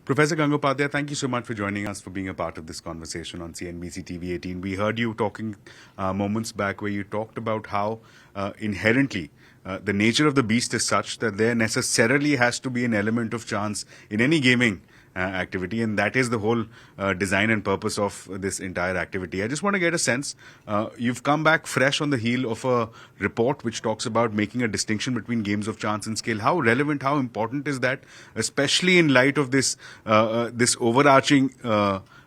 Professor Gangopadhyay, thank you so much for joining us, for being a part of this conversation on CNBC TV 18. We heard you talking moments back where you talked about how inherently the nature of the beast is such that there necessarily has to be an element of chance in any gaming activity, and that is the whole design and purpose of this entire activity. I just want to get a sense. You've come back fresh on the heel of a report which talks about making a distinction between games of chance and skill. How relevant, how important is that, especially in light of this this overarching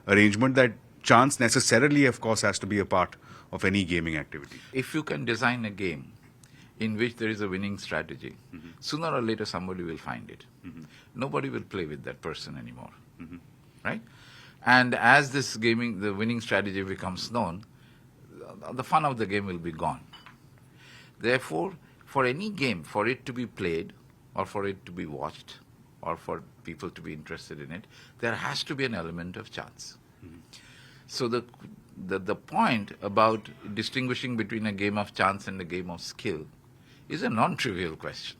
arrangement that chance necessarily, of course, has to be a part of any gaming activity? If you can design a game in which there is a winning strategy, sooner or later somebody will find it. Nobody will play with that person anymore, right? And as this gaming, the winning strategy becomes known, the fun of the game will be gone. Therefore, for any game, for it to be played, or for it to be watched, or for people to be interested in it, there has to be an element of chance. So the point about distinguishing between a game of chance and a game of skill is a non-trivial question,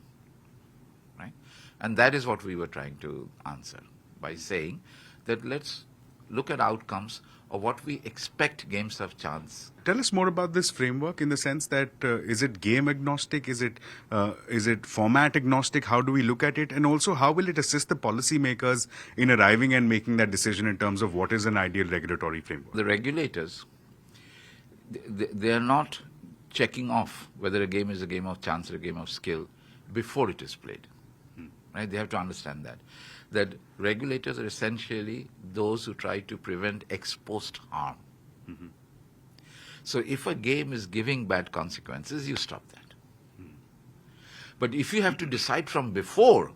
right? And that is what we were trying to answer by saying that let's look at outcomes of what we expect games of chance. Tell us more about this framework in the sense that is it game agnostic, is it format agnostic, how do we look at it, and also how will it assist the policymakers in arriving and making that decision in terms of what is an ideal regulatory framework? The regulators, they are not checking off whether a game is a game of chance or a game of skill before it is played. Right? They have to understand that regulators are essentially those who try to prevent ex post harm. So if a game is giving bad consequences, you stop that. But if you have to decide from before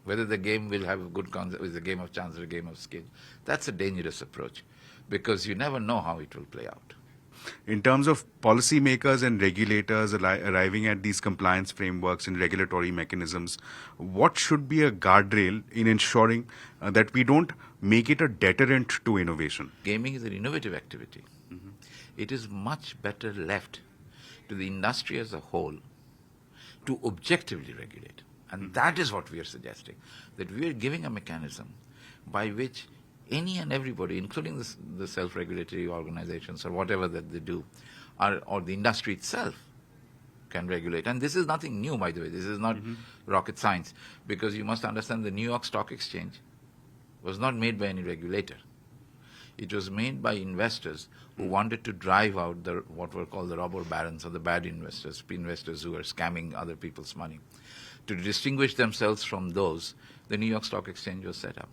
whether the game will have a good is a game of chance or a game of skill, that's a dangerous approach because you never know how it will play out. In terms of policymakers and regulators arriving at these compliance frameworks and regulatory mechanisms, what should be a guardrail in ensuring that we don't make it a deterrent to innovation? Gaming is an innovative activity. It is much better left to the industry as a whole to objectively regulate. And that is what we are suggesting, that we are giving a mechanism by which any and everybody, including the self-regulatory organizations or whatever that they do, or the industry itself, can regulate. And this is nothing new, by the way. This is not rocket science, because you must understand the New York Stock Exchange was not made by any regulator. It was made by investors who wanted to drive out what were called the robber barons, or the bad investors who were scamming other people's money. To distinguish themselves from those, the New York Stock Exchange was set up.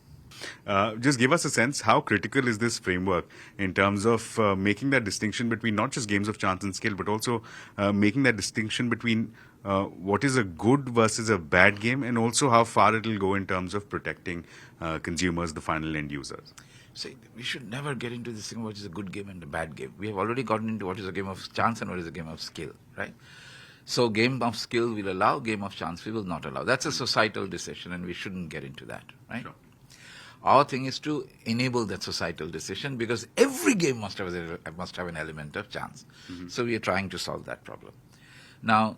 Just give us a sense, how critical is this framework in terms of making that distinction between not just games of chance and skill, but also making that distinction between what is a good versus a bad game, and also how far it will go in terms of protecting consumers, the final end users? See, we should never get into this thing what is a good game and a bad game. We have already gotten into what is a game of chance and what is a game of skill, right? So game of skill will allow, game of chance we will not allow. That's a societal decision and we shouldn't get into that, right? Sure. Our thing is to enable that societal decision because every game must have an element of chance. So we are trying to solve that problem. Now,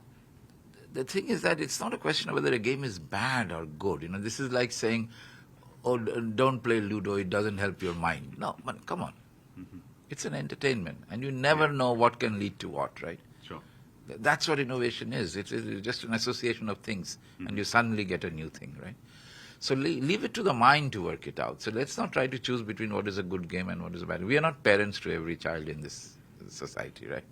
the thing is that it's not a question of whether a game is bad or good. You know, this is like saying, oh, don't play Ludo, it doesn't help your mind. No, man, come on. It's an entertainment and you never know what can lead to what, right? Sure. That's what innovation is. It's just an association of things and you suddenly get a new thing, right? So leave it to the mind to work it out. So let's not try to choose between what is a good game and what is a bad. We are not parents to every child in this society, right?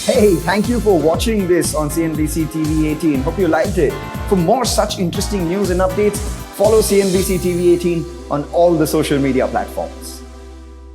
Hey, thank you for watching this on CNBC TV 18. Hope you liked it. For more such interesting news and updates, follow CNBC TV 18 on all the social media platforms.